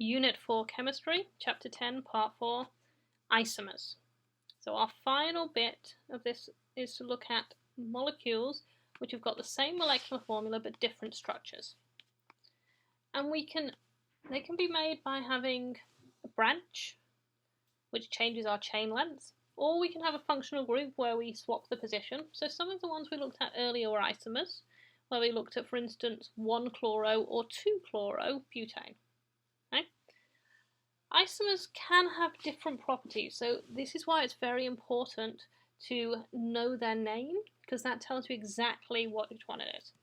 Unit 4 Chemistry, Chapter 10, Part 4, Isomers. So our final bit of this is to look at molecules which have got the same molecular formula but different structures. And they can be made by having a branch, which changes our chain length, or we can have a functional group where we swap the position. So some of the ones we looked at earlier were isomers, where we looked at, for instance, 1-chloro or 2-chloro-butane. Okay? Isomers can have different properties, so this is why it's very important to know their name, because that tells you exactly what each one it is.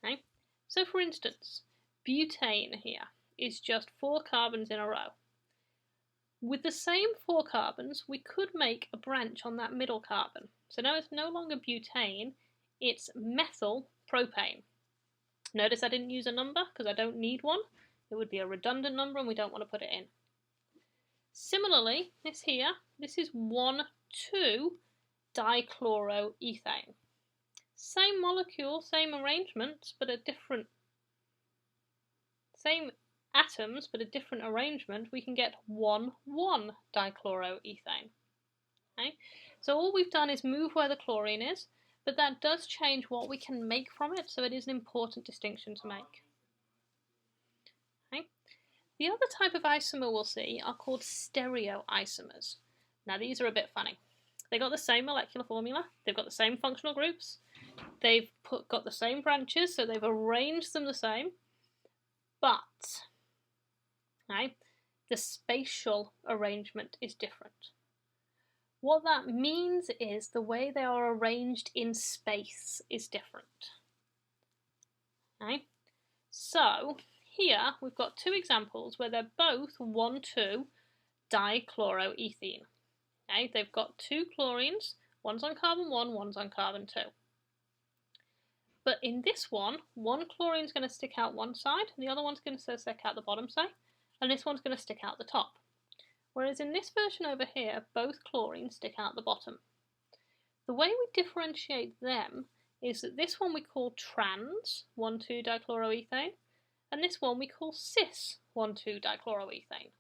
Okay? So for instance, butane here is just 4 carbons in a row. With the same 4 carbons, we could make a branch on that middle carbon. So now it's no longer butane, it's methyl propane. Notice I didn't use a number because I don't need one. It would be a redundant number and we don't want to put it in. Similarly, this here, this is 1,2-dichloroethane. Same molecule, same arrangements, but same atoms, but a different arrangement. We can get 1,1-dichloroethane. Okay? So all we've done is move where the chlorine is, but that does change what we can make from it, so it is an important distinction to make. Okay? The other type of isomer we'll see are called stereoisomers. Now these are a bit funny. They've got the same molecular formula, they've got the same functional groups, they've got the same branches, so they've arranged them the same, but okay, the spatial arrangement is different. What that means is the way they are arranged in space is different. Okay? So here we've got 2 examples where they're both 1,2-dichloroethene. Okay? They've got 2 chlorines, one's on carbon 1, one's on carbon 2. But in this one chlorine's going to stick out one side, and the other one's going to stick out the bottom side, and this one's going to stick out the top. Whereas in this version over here, both chlorines stick out the bottom. The way we differentiate them is that this one we call trans, 1,2-dichloroethane, and this one we call cis, 1,2-dichloroethane.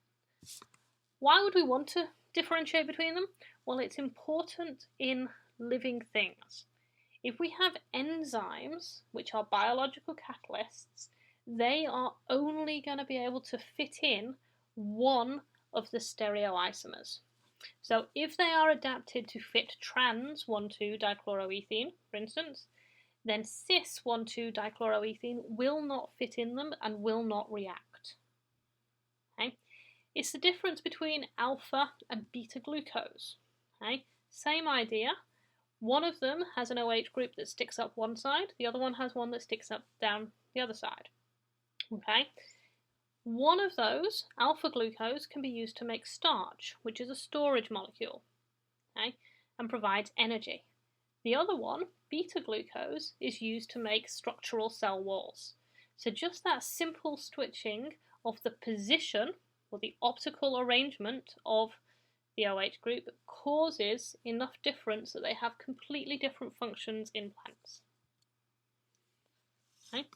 Why would we want to differentiate between them? Well, it's important in living things. If we have enzymes, which are biological catalysts, they are only going to be able to fit in one of the stereoisomers. So if they are adapted to fit trans 1,2-dichloroethene, for instance, then cis 1,2-dichloroethene will not fit in them and will not react. Okay? It's the difference between alpha and beta glucose. Okay? Same idea. One of them has an OH group that sticks up one side, the other one has one that sticks up down the other side. Okay? One of those, alpha glucose, can be used to make starch, which is a storage molecule, okay, and provides energy. The other one, beta glucose, is used to make structural cell walls. So just that simple switching of the position or the optical arrangement of the OH group causes enough difference that they have completely different functions in plants. Okay.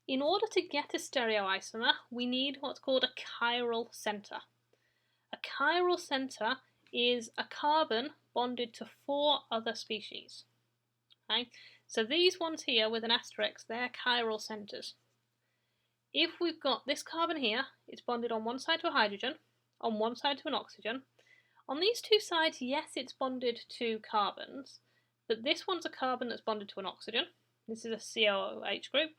In order to get a stereoisomer, we need what's called a chiral center. A chiral center is a carbon bonded to 4 other species. Okay? So these ones here with an asterisk, they're chiral centers. If we've got this carbon here, it's bonded on one side to a hydrogen, on one side to an oxygen. On these 2 sides, yes, it's bonded to carbons, but this one's a carbon that's bonded to an oxygen. This is a COOH group.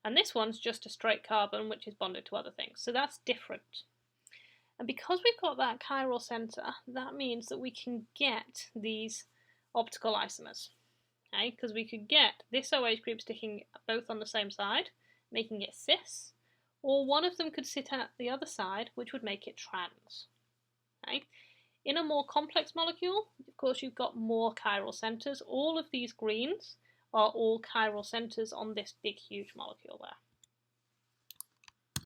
And this one's just a straight carbon which is bonded to other things. So that's different. And because we've got that chiral center, that means that we can get these optical isomers. Okay? Because we could get this OH group sticking both on the same side, making it cis, or one of them could sit at the other side, which would make it trans. Okay? In a more complex molecule, of course, you've got more chiral centers. All of these greens are all chiral centers on this big, huge molecule there.